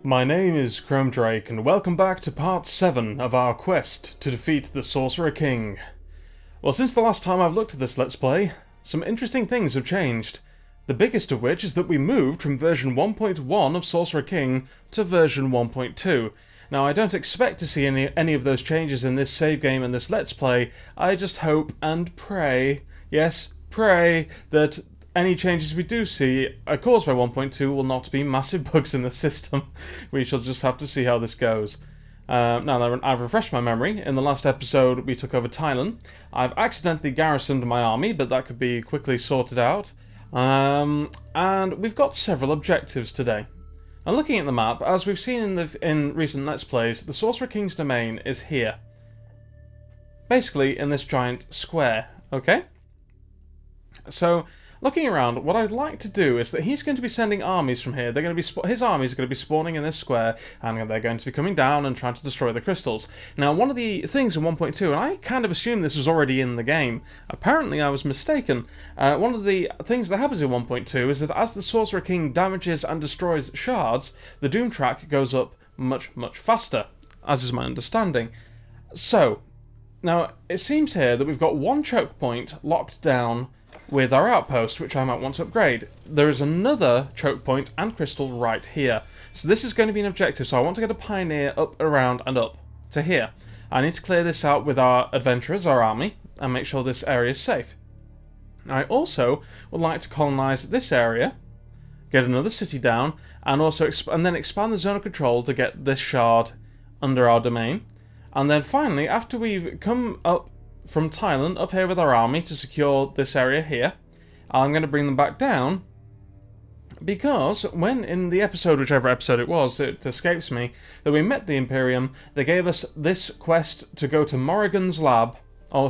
My name is ChromeDrake, and welcome back to part 7 of our quest to defeat the Sorcerer King. Well, since the last time I've looked at this Let's Play, some interesting things have changed. The biggest of which is that we moved from version 1.1 of Sorcerer King to version 1.2. Now, I don't expect to see any of those changes in this save game and this Let's Play. I just hope and pray, yes, pray, that any changes we do see caused by 1.2 will not be massive bugs in the system. We shall just have to see how this goes. Now that I've refreshed my memory, in the last episode we took over Thailand. I've accidentally garrisoned my army, but that could be quickly sorted out. And we've got several objectives today. Now, looking at the map, as we've seen in recent Let's Plays, the Sorcerer King's domain is here. Basically, in this giant square, okay? So, looking around, what I'd like to do is that he's going to be sending armies from here. They're going to be his armies are going to be spawning in this square, and they're going to be coming down and trying to destroy the crystals. Now, one of the things in 1.2, and I kind of assumed this was already in the game. Apparently, I was mistaken. One of the things that happens in 1.2 is that as the Sorcerer King damages and destroys shards, the doom track goes up much, much faster, as is my understanding. So, now, it seems here that we've got one choke point locked down with our outpost, which I might want to upgrade. There is another choke point and crystal right here. So this is going to be an objective, so I want to get a pioneer up, around, and up to here. I need to clear this out with our adventurers, our army, and make sure this area is safe. I also would like to colonize this area, get another city down, and also then expand the zone of control to get this shard under our domain. And then finally, after we've come up from Thailand, up here with our army to secure this area here, I'm going to bring them back down, because when in the episode, whichever episode it was, it escapes me, that we met the Imperium, they gave us this quest to go to Morrigan's lab, to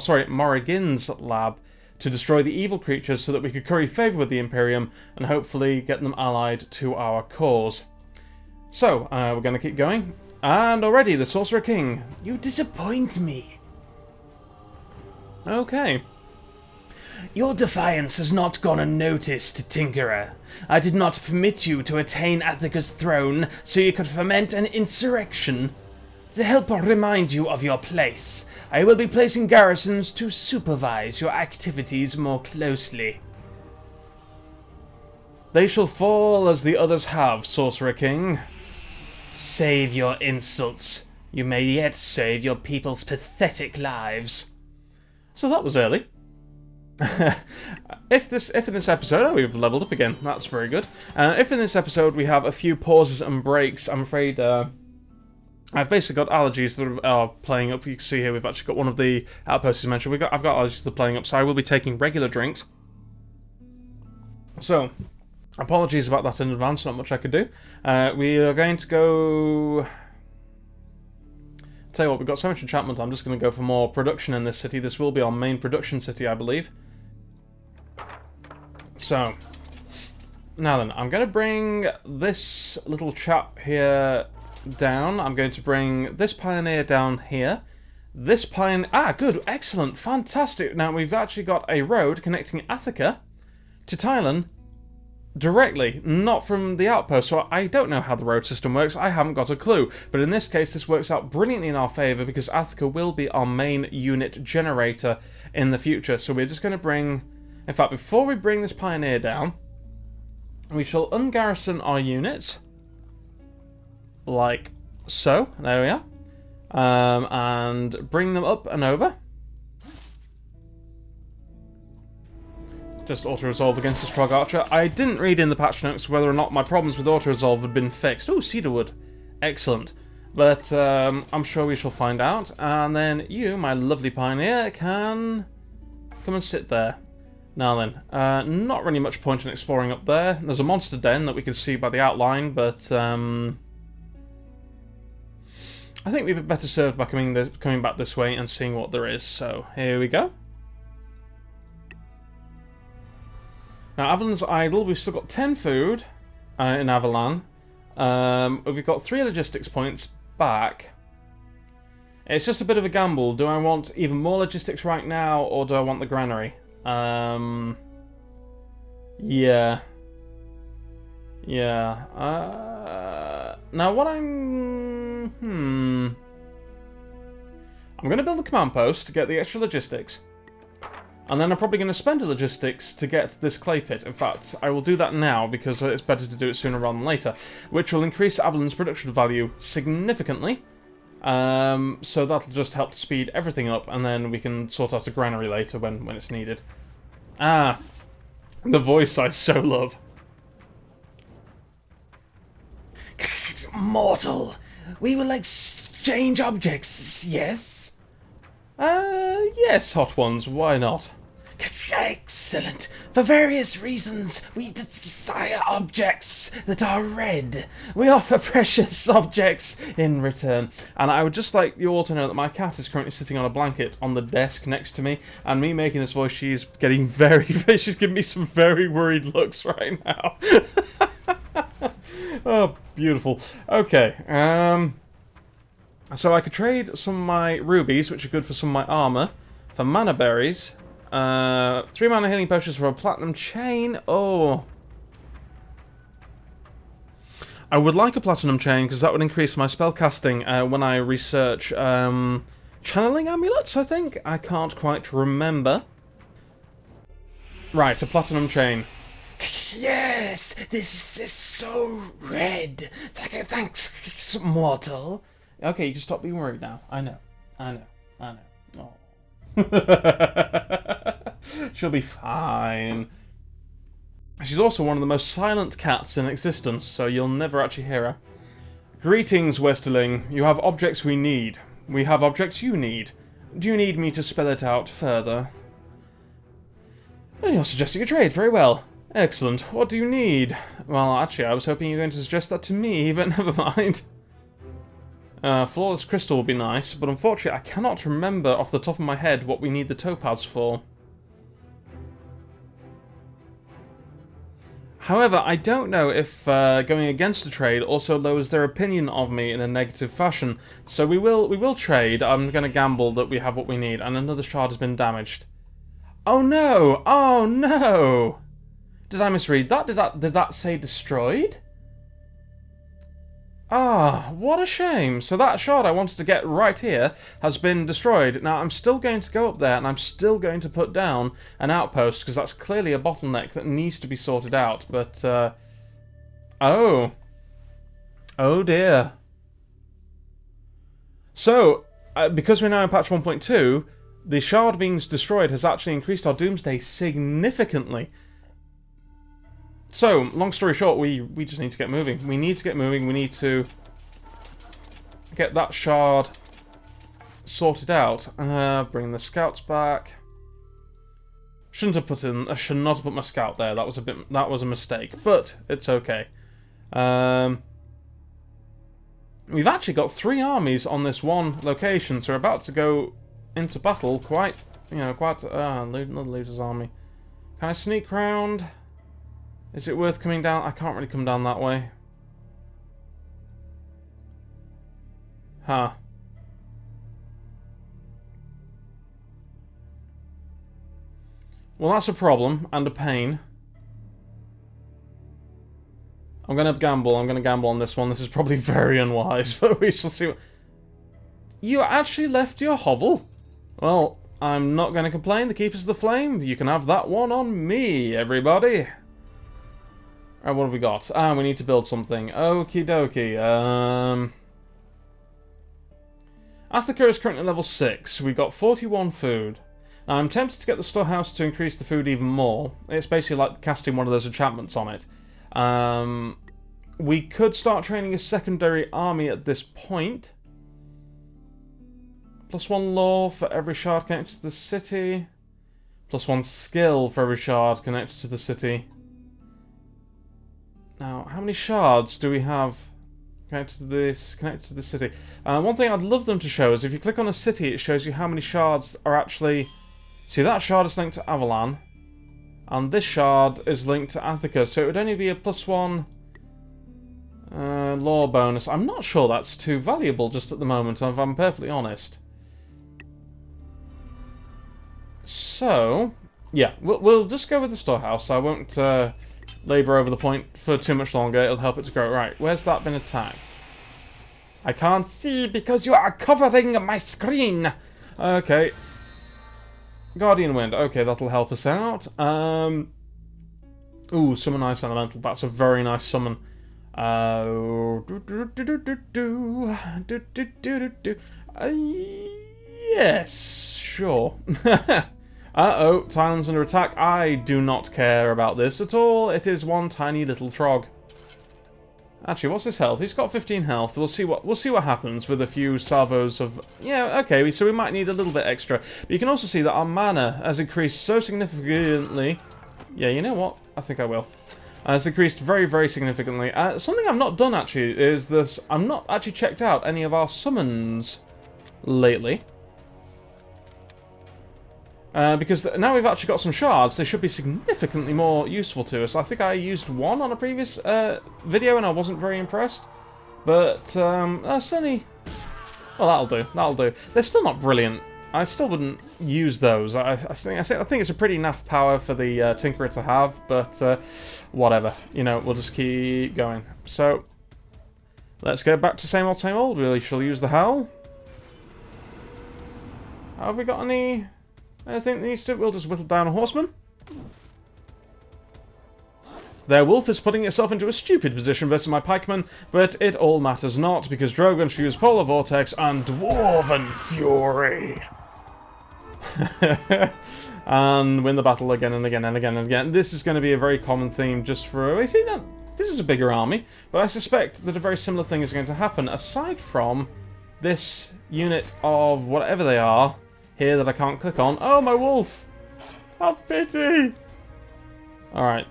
destroy the evil creatures so that we could curry favour with the Imperium and hopefully get them allied to our cause. So, we're going to keep going, and already the Sorcerer King, you disappoint me. Okay. Your defiance has not gone unnoticed, Tinkerer. I did not permit you to attain Athica's throne so you could foment an insurrection. To help remind you of your place, I will be placing garrisons to supervise your activities more closely. They shall fall as the others have, Sorcerer King. Save your insults. You may yet save your people's pathetic lives. So that was early. If in this episode, we've leveled up again. That's very good. If in this episode we have a few pauses and breaks, I'm afraid I've basically got allergies that are playing up. You can see here we've actually got one of the outposts you mentioned. I've got allergies that are playing up, so I will be taking regular drinks. So, apologies about that in advance. Not much I could do. We are going to go. Tell you what, we've got so much enchantment, I'm just going to go for more production in this city. This will be our main production city, I believe. So, now then, I'm going to bring this little chap here down. I'm going to bring this pioneer down here. This pioneer... Ah, good, excellent, fantastic. Now, we've actually got a road connecting Athica to Thailand directly, not from the outpost, so I don't know how the road system works, I haven't got a clue, but in this case this works out brilliantly in our favour because Athica will be our main unit generator in the future, so we're just going to bring... In fact, before we bring this pioneer down, we shall ungarrison our units, like so, there we are, and bring them up and over. Just auto-resolve against the Strog Archer. I didn't read in the patch notes whether or not my problems with auto-resolve had been fixed. Oh, cedarwood. Excellent. But I'm sure we shall find out. And then you, my lovely pioneer, can come and sit there. Now then, not really much point in exploring up there. There's a monster den that we can see by the outline, but I think we'd be better served by coming back this way and seeing what there is. So, here we go. Now, Avalon's idle. We've still got 10 food in Avalon. We've got 3 logistics points back. It's just a bit of a gamble. Do I want even more logistics right now, or do I want the granary? Yeah. Yeah. Now, what I'm going to build a command post to get the extra logistics. And then I'm probably going to spend the logistics to get this clay pit. In fact, I will do that now because it's better to do it sooner rather than later. Which will increase Avalon's production value significantly. So that'll just help to speed everything up, and then we can sort out a granary later when it's needed. Ah, the voice I so love. Mortal, we will exchange objects, yes? Yes, hot ones, why not? Excellent. For various reasons, we desire objects that are red. We offer precious objects in return. And I would just like you all to know that my cat is currently sitting on a blanket on the desk next to me, and me making this voice, she's getting she's giving me some very worried looks right now. Oh, beautiful. Okay, so I could trade some of my rubies, which are good for some of my armor, for mana berries. 3 mana healing potions for a platinum chain. Oh. I would like a platinum chain, because that would increase my spell casting when I research channeling amulets, I think? I can't quite remember. Right, a platinum chain. Yes, this is so red. Thanks, mortal. Okay, you can stop being worried now. I know. Oh. She'll be fine. She's also one of the most silent cats in existence, so you'll never actually hear her. Greetings, Westerling. You have objects we need. We have objects you need. Do you need me to spell it out further? Oh, you're suggesting a trade. Very well. Excellent. What do you need? Well, actually, I was hoping you were going to suggest that to me, but never mind. Flawless crystal would be nice, but unfortunately I cannot remember off the top of my head what we need the topaz for. However, I don't know if going against the trade also lowers their opinion of me in a negative fashion, so we will trade. I'm going to gamble that we have what we need, and another shard has been damaged. Oh no! Oh no! Did I misread that? Did that say destroyed? Ah, what a shame. So that shard I wanted to get right here has been destroyed. Now, I'm still going to go up there, and I'm still going to put down an outpost, because that's clearly a bottleneck that needs to be sorted out, but, oh. Oh dear. So, because we're now in patch 1.2, the shard being destroyed has actually increased our doomsday significantly. So, long story short, we just need to get moving. We need to get moving. We need to get that shard sorted out. Bring the scouts back. I should not have put my scout there. That was a mistake, but it's okay. We've actually got 3 armies on this one location, so we're about to go into battle. Another looter's army. Can I sneak round? Is it worth coming down? I can't really come down that way. Huh. Well, that's a problem, and a pain. I'm going to gamble on this one. This is probably very unwise, but we shall see. You actually left your hovel? Well, I'm not going to complain. The Keepers of the Flame, you can have that one on me, everybody. Alright, what have we got? We need to build something. Okie dokie. Attica is currently level 6. We've got 41 food. Now, I'm tempted to get the storehouse to increase the food even more. It's basically like casting one of those enchantments on it. We could start training a secondary army at this point. +1 law for every shard connected to the city. +1 skill for every shard connected to the city. Now, how many shards do we have connected to the city? One thing I'd love them to show is if you click on a city, it shows you how many shards are actually... See, that shard is linked to Avalon, and this shard is linked to Attica, so it would only be a +1 law bonus. I'm not sure that's too valuable just at the moment, if I'm perfectly honest. So, yeah, we'll just go with the storehouse. I won't labour over the point for too much longer. It'll help it to grow. Right, where's that been attacked? I can't see because you are covering my screen. Okay. Guardian Wind. Okay, that'll help us out. Ooh, Summon Ice Elemental. That's a very nice summon. Yes, sure. Uh-oh, Tyran's under attack. I do not care about this at all. It is one tiny little trog. Actually, what's his health? He's got 15 health. We'll see what happens with a few salvos of... Yeah, okay, so we might need a little bit extra. But you can also see that our mana has increased so significantly. Yeah, you know what? I think I will. Has increased very, very significantly. Something I've not done, actually, is this... I've not actually checked out any of our summons lately. Because now we've actually got some shards, they should be significantly more useful to us. I think I used one on a previous video and I wasn't very impressed. But, certainly... Well, that'll do. They're still not brilliant. I still wouldn't use those. I think it's a pretty naff power for the Tinkerer to have, but whatever. You know, we'll just keep going. So, let's get back to same old. We shall use the Howl. Have we got any... Anything that needs to... We'll just whittle down a horseman. Their wolf is putting itself into a stupid position versus my pikeman, but it all matters not, because Drogon should use Polar Vortex and Dwarven Fury. And win the battle again and again and again and again. This is going to be a very common theme just for... You see, no, this is a bigger army, but I suspect that a very similar thing is going to happen, aside from this unit of whatever they are here that I can't click on. Oh, my wolf! Have pity! Alright.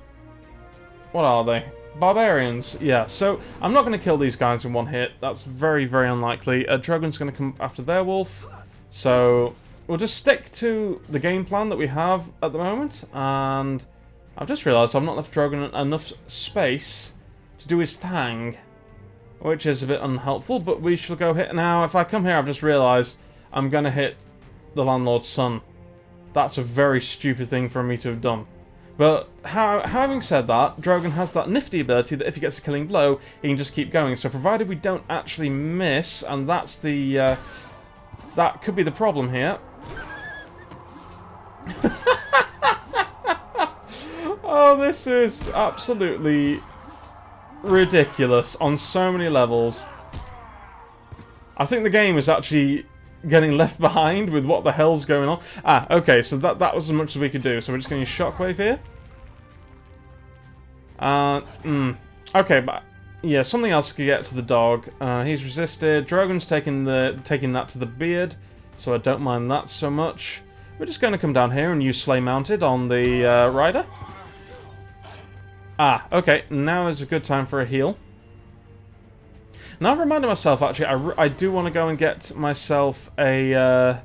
What are they? Barbarians. Yeah, so I'm not going to kill these guys in one hit. That's very, very unlikely. Drogon's going to come after their wolf. So we'll just stick to the game plan that we have at the moment. And I've just realised I've not left Drogon enough space to do his thing, which is a bit unhelpful, but we shall go hit. Now, if I come here, I've just realised I'm going to hit the Landlord's son. That's a very stupid thing for me to have done. But having said that, Drogon has that nifty ability that if he gets a killing blow, he can just keep going. So provided we don't actually miss, and that's the... that could be the problem here. Oh, this is absolutely ridiculous on so many levels. I think the game is actually getting left behind with what the hell's going on. Ah, okay, so that was as much as we could do. So we're just going to use Shockwave here. Okay, but yeah, something else could get to the dog. He's resisted. Drogon's taking that to the beard, so I don't mind that so much. We're just going to come down here and use Slay Mounted on the rider. Ah, okay, now is a good time for a heal. Now I've reminded myself, actually, I do want to go and get myself the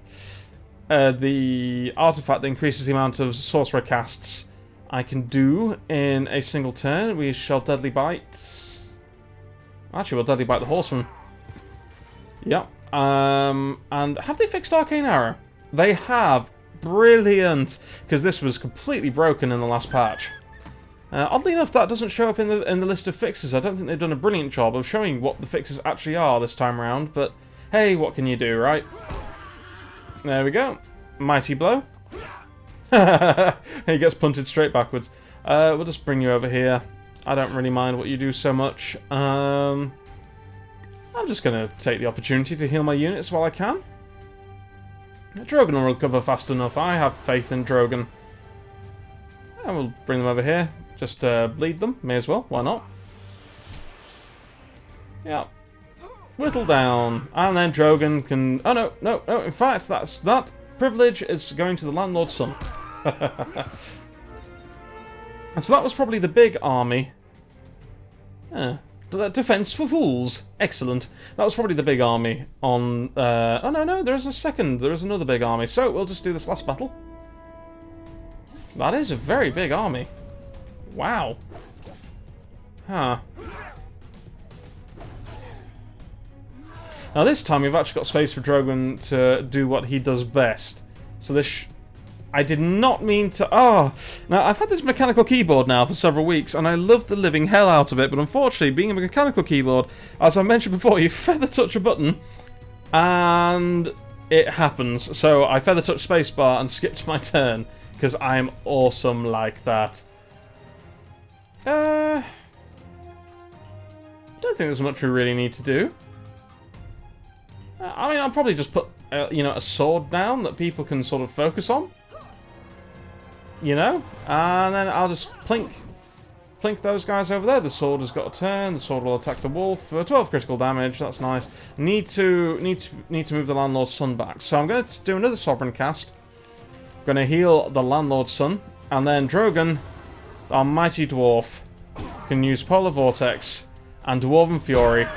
artifact that increases the amount of sorcerer casts I can do in a single turn. We shall Deadly Bite. Actually, we'll Deadly Bite the horseman. Yep. And have they fixed Arcane Arrow? They have. Brilliant. Because this was completely broken in the last patch. Oddly enough, that doesn't show up in the list of fixes. I don't think they've done a brilliant job of showing what the fixes actually are this time around, but hey, what can you do, right? There we go. Mighty Blow. He gets punted straight backwards. We'll just bring you over here. I don't really mind what you do so much. I'm just going to take the opportunity to heal my units while I can. Drogon will recover fast enough. I have faith in Drogon. And we'll bring them over here. Just bleed them, may as well, why not? Yeah. Whittle down. And then Drogon can... Oh, no, in fact, that privilege is going to the Landlord's son. And so that was probably the big army. Defense for fools. Excellent. That was probably the big army on... oh, no, there is another big army. So, we'll just do this last battle. That is a very big army. Wow. Huh. Now this time we've actually got space for Drogon to do what he does best. So this I did not mean to... Oh! Now, I've had this mechanical keyboard now for several weeks, and I love the living hell out of it, but unfortunately, being a mechanical keyboard, as I mentioned before, you feather touch a button, and it happens. So I feather touch spacebar and skipped my turn, because I am awesome like that. I don't think there's much we really need to do. I mean, I'll probably just put, you know, a sword down that people can sort of focus on. You know? And then I'll just plink those guys over there. The sword has got a turn. The sword will attack the wolf for 12 critical damage. That's nice. Need to move the Landlord's Son back. So I'm going to do another Sovereign cast. Going to heal the Landlord's Son. And then Drogon, our mighty dwarf, can use Polar Vortex and Dwarven Fury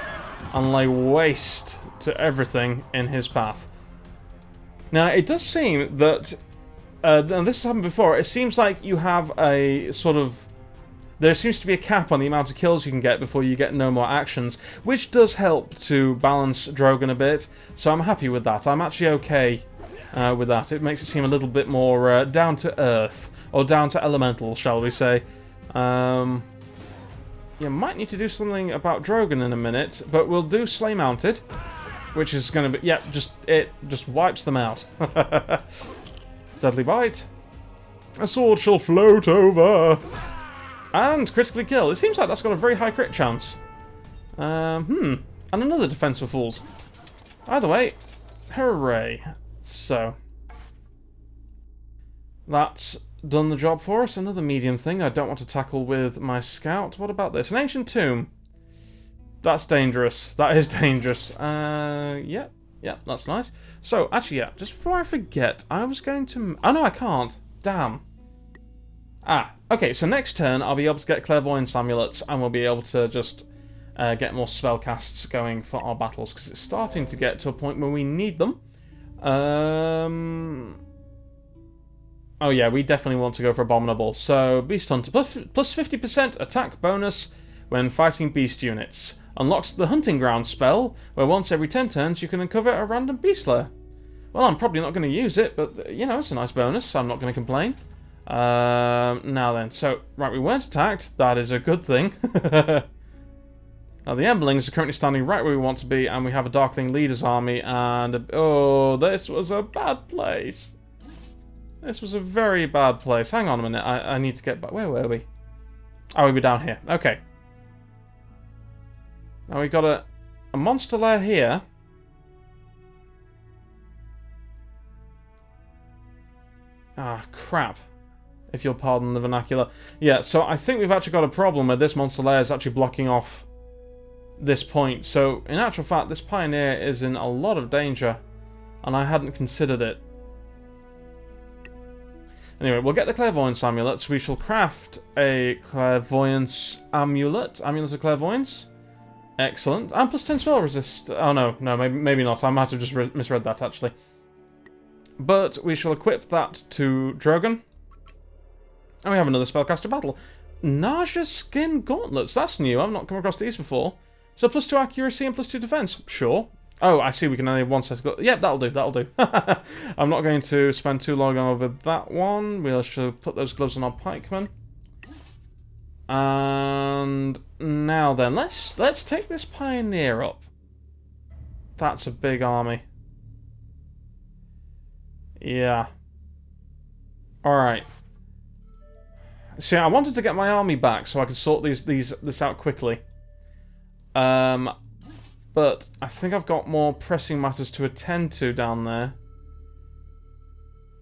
and lay waste to everything in his path. Now, it does seem that, and this has happened before, it seems like you have a sort of... There seems to be a cap on the amount of kills you can get before you get no more actions, which does help to balance Drogon a bit, so I'm happy with that. I'm actually okay with that. It makes it seem a little bit more down to earth, or down to elemental, shall we say. You might need to do something about Drogon in a minute, but we'll do Slay Mounted, which is going to be... Yeah, it just wipes them out. Deadly Bite. A sword shall float over. And critically kill. It seems like that's got a very high crit chance. And another Defense for Fools. Either way, hooray. So, that's done the job for us. Another medium thing I don't want to tackle with my scout. What about this? An Ancient Tomb. That's dangerous. That is dangerous. Yeah, that's nice. So, actually, yeah, just before I forget, I was going to... Oh, no, I can't. Damn. Okay, so next turn, I'll be able to get Clairvoyance Amulets, and we'll be able to just get more spell casts going for our battles, because it's starting to get to a point where we need them. Oh yeah, we definitely want to go for Abominable. So, Beast Hunter, plus 50% attack bonus when fighting beast units. Unlocks the Hunting Ground spell, where once every 10 turns you can uncover a random beast lair. Well, I'm probably not going to use it, but, you know, it's a nice bonus, so I'm not going to complain. Now then, so, right, we weren't attacked. That is a good thing. Now, the Emberlings are currently standing right where we want to be, and we have a Darkling Leader's army, and... Oh, this was a bad place. This was a very bad place. Hang on a minute, I need to get back. Where were we? Oh, we were down here. Okay. Now we got a monster lair here. Ah, crap. If you'll pardon the vernacular. Yeah, so I think we've actually got a problem where this monster lair is actually blocking off this point. So, in actual fact, this Pioneer is in a lot of danger, and I hadn't considered it. Anyway, we'll get the Clairvoyance Amulets. We shall craft a Clairvoyance Amulet. Amulet of Clairvoyance. Excellent. And plus 10 spell resist. Oh, no, maybe not. I might have just misread that, actually. But we shall equip that to Drogon. And we have another Spellcaster Battle. Naja Skin Gauntlets. That's new. I've not come across these before. So plus 2 accuracy and plus 2 defense. Sure. Oh, I see. We can only have one set of... Yep, that'll do. That'll do. I'm not going to spend too long over that one. We shall put those gloves on our pikemen. And now then, let's take this Pioneer up. That's a big army. Yeah. Alright. See, I wanted to get my army back so I could sort this out quickly. But I think I've got more pressing matters to attend to down there.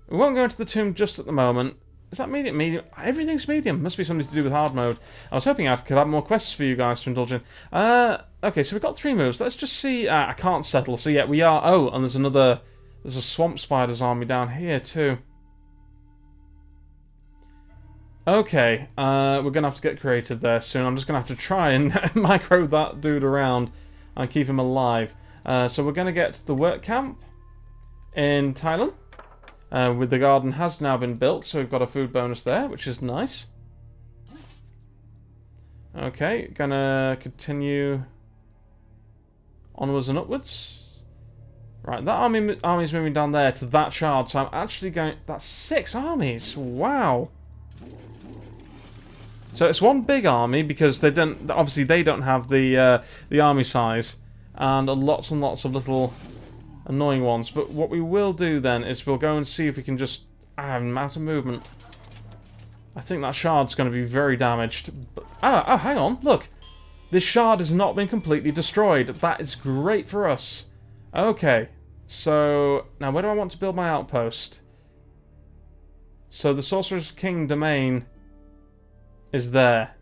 We won't go into the tomb just at the moment. Is that medium? Medium? Everything's medium. Must be something to do with hard mode. I was hoping I could have more quests for you guys to indulge in. Okay, so we've got 3 moves. Let's just see. I can't settle. So yeah, we are... Oh, and there's another... There's a Swamp Spider's army down here too. Okay, we're going to have to get creative there soon. I'm just going to have to try and micro that dude around and keep him alive. So we're going to get the work camp in Thailand. With the garden has now been built, so we've got a food bonus there, which is nice. Okay, gonna continue onwards and upwards. Right, that army's moving down there to that shard, so I'm actually going... That's 6 armies! Wow! So it's one big army, because they don't... Obviously, they don't have the army size. And lots of little annoying ones. But what we will do, then, is we'll go and see if we can just... I'm out of movement. I think that shard's going to be very damaged. But, oh, hang on, look! This shard has not been completely destroyed. That is great for us. Okay, so now where do I want to build my outpost? So the Sorcerer King domain is there.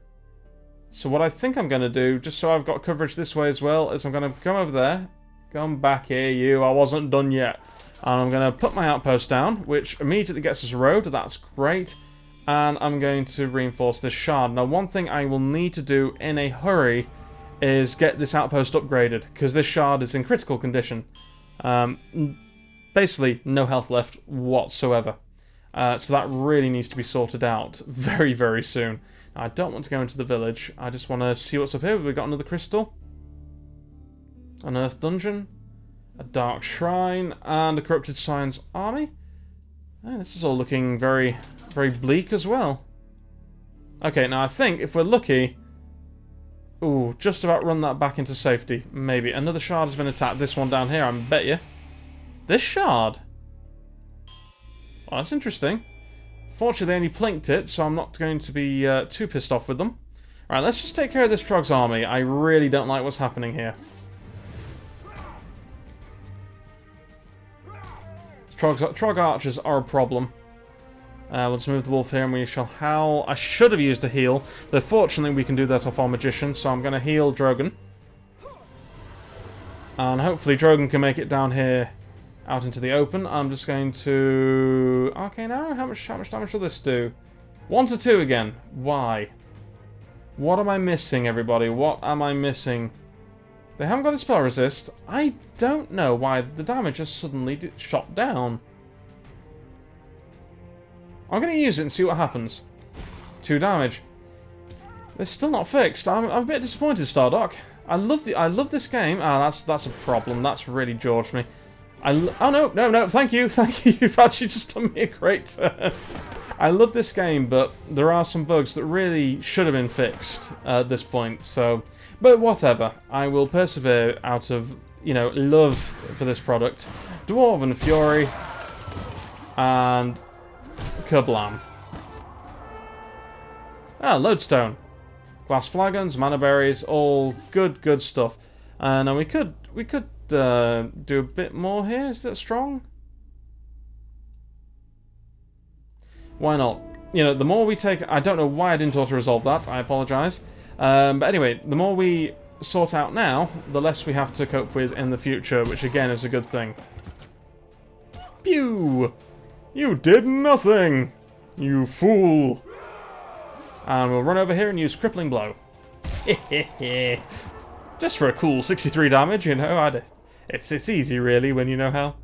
So what I think I'm going to do, just so I've got coverage this way as well, is I'm going to come over there. Come back here, you. I wasn't done yet. And I'm going to put my outpost down, which immediately gets us a road. That's great. And I'm going to reinforce this shard. Now, one thing I will need to do in a hurry is get this outpost upgraded, because this shard is in critical condition. Basically, no health left whatsoever. So that really needs to be sorted out very, very soon. Now, I don't want to go into the village. I just want to see what's up here. We've got another crystal. An earth dungeon. A dark shrine. And a corrupted science army. And this is all looking very, very bleak as well. Okay, now I think if we're lucky... Ooh, just about run that back into safety. Maybe. Another shard has been attacked. This one down here, I bet you. This shard? Well, that's interesting. Fortunately, they only plinked it, so I'm not going to be too pissed off with them. Alright, let's just take care of this Trog's army. I really don't like what's happening here. Trog archers are a problem. Let's move the wolf here and we shall howl. I should have used a heal, though fortunately we can do that off our magician, so I'm going to heal Drogon. And hopefully Drogon can make it down here out into the open. I'm just going to... Arcane Arrow? How much damage will this do? 1 to 2 again. Why? What am I missing, everybody? What am I missing? They haven't got a spell resist. I don't know why the damage has suddenly shot down. I'm going to use it and see what happens. 2 damage. They're still not fixed. I'm a bit disappointed, Stardock. I love this game. Ah, that's a problem. That's really Georged me. Oh no, thank you. You've actually just done me a great turn. I love this game, but there are some bugs that really should have been fixed at this point. So, but whatever. I will persevere out of, you know, love for this product. Dwarven Fury and kablam. Ah, lodestone, glass flagons, mana berries, all good stuff. Now we could do a bit more here. Is that strong? Why not? You know, the more we take... I don't know why I didn't auto-resolve that. I apologise. But anyway, the more we sort out now, the less we have to cope with in the future, which again is a good thing. Pew! You did nothing! You fool! And we'll run over here and use Crippling Blow. Just for a cool 63 damage, you know. It's easy, really, when you know how.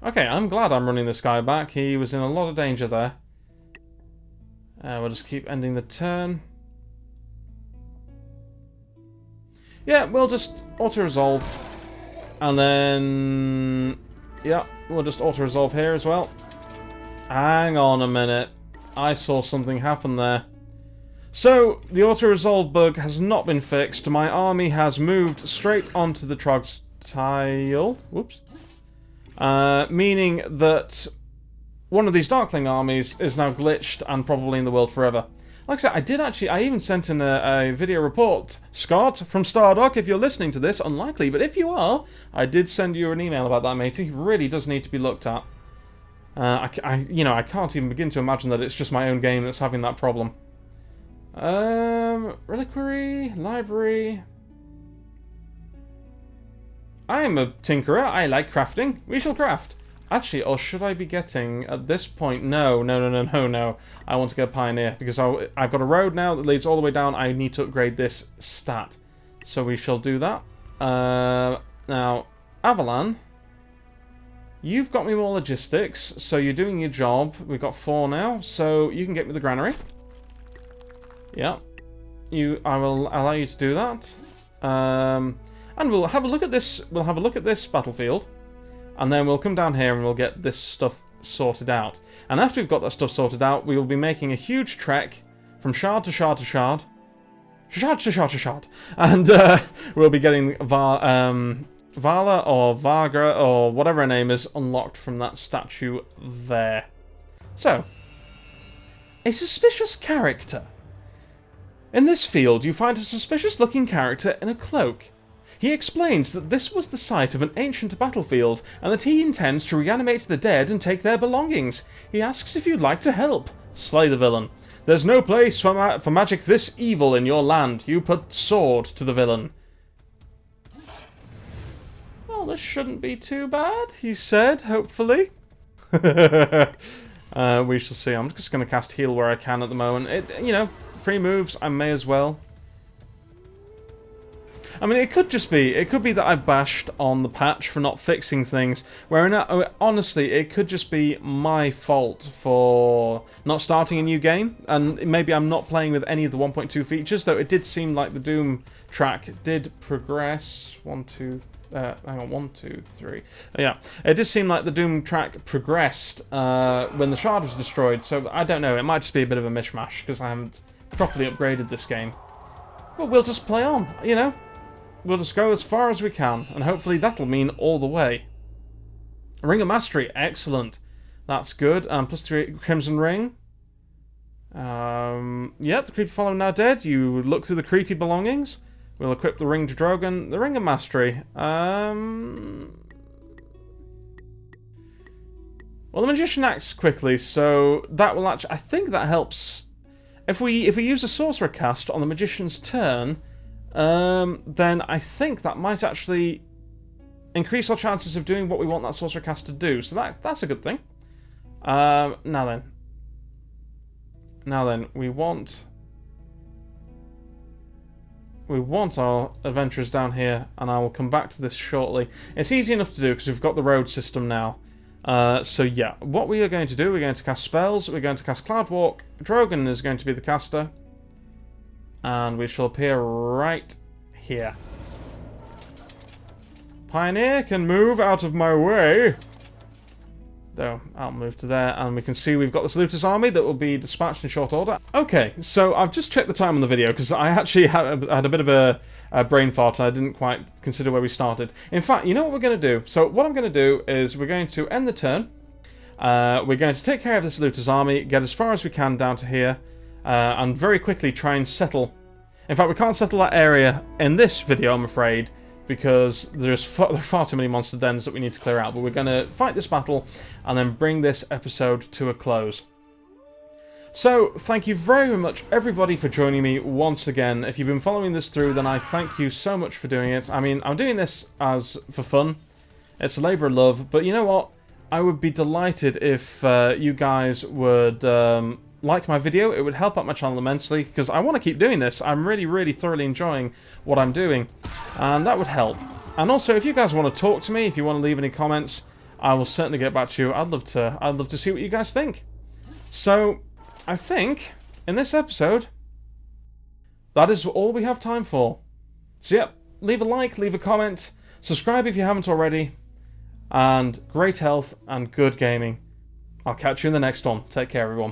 Okay, I'm glad I'm running this guy back. He was in a lot of danger there. We'll just keep ending the turn. Yeah, we'll just auto-resolve. And then... yeah, we'll just auto-resolve here as well. Hang on a minute. I saw something happen there. So, the auto-resolve bug has not been fixed. My army has moved straight onto the Trog's tile. Whoops. Meaning that one of these Darkling armies is now glitched and probably in the world forever. Like I said, I even sent in a video report. Scott from Stardock, if you're listening to this, unlikely, but if you are, I did send you an email about that, matey. It really does need to be looked at. I can't even begin to imagine that it's just my own game that's having that problem. Reliquary, library. I am a tinkerer. I like crafting. We shall craft. Actually, or should I be getting, at this point, no. I want to get a pioneer, because I've got a road now that leads all the way down. I need to upgrade this stat. So we shall do that. Now, Avalan, you've got me more logistics, so you're doing your job. We've got 4 now, so you can get me the granary. Yeah. I will allow you to do that. And we'll have a look at this. We'll have a look at this battlefield, and then we'll come down here and we'll get this stuff sorted out. And after we've got that stuff sorted out, we will be making a huge trek from shard to shard to shard, shard to shard to shard, and we'll be getting Vala or Vagra or whatever her name is unlocked from that statue there. So, a suspicious character. In this field, you find a suspicious-looking character in a cloak. He explains that this was the site of an ancient battlefield, and that he intends to reanimate the dead and take their belongings. He asks if you'd like to help. Slay the villain. There's no place for magic this evil in your land. You put sword to the villain. Well, this shouldn't be too bad, he said, hopefully. We shall see. I'm just going to cast heal where I can at the moment. You know, free moves, I may as well. I mean, it could be that I've bashed on the patch for not fixing things, honestly, it could just be my fault for not starting a new game, and maybe I'm not playing with any of the 1.2 features, though it did seem like the Doom track did progress. 1, 2, hang on, 1, 2, 3. Yeah, it did seem like the Doom track progressed when the Shard was destroyed, so I don't know, it might just be a bit of a mishmash, because I haven't properly upgraded this game. But we'll just play on, you know? We'll just go as far as we can, and hopefully that'll mean all the way. Ring of Mastery, excellent. That's good. Plus 3 Crimson Ring. Yep, the creepy follower now dead. You look through the creepy belongings. We'll equip the Ring to Drogon. The Ring of Mastery. Well, the Magician acts quickly, so that will actually... I think that helps. If we use a Sorcerer cast on the Magician's turn... then I think that might actually increase our chances of doing what we want that Sorcerer cast to do. So that's a good thing. Now then, we want our adventurers down here, and I will come back to this shortly. It's easy enough to do because we've got the road system now. So yeah, what we are going to do, we're going to cast spells, we're going to cast Cloudwalk, Drogon is going to be the caster. And we shall appear right here. Pioneer can move out of my way. Though, I'll move to there, and we can see we've got this Looter's army that will be dispatched in short order. Okay, so I've just checked the time on the video, because I actually had a bit of a brain fart, and I didn't quite consider where we started. In fact, you know what we're going to do? So what I'm going to do is we're going to end the turn. We're going to take care of this Looter's army, get as far as we can down to here, and very quickly try and settle. In fact, we can't settle that area in this video, I'm afraid, because there are far too many monster dens that we need to clear out. But we're going to fight this battle and then bring this episode to a close. So, thank you very much, everybody, for joining me once again. If you've been following this through, then I thank you so much for doing it. I mean, I'm doing this for fun. It's a labour of love. But you know what? I would be delighted if you guys would... like my video. It would help out my channel immensely, because I want to keep doing this. I'm really, really thoroughly enjoying what I'm doing, and that would help. And also, if you guys want to talk to me, if you want to leave any comments, I will certainly get back to you. I'd love to see what you guys think. So, I think, in this episode, that is all we have time for. So yeah, leave a like, leave a comment, subscribe if you haven't already, and great health and good gaming. I'll catch you in the next one. Take care, everyone.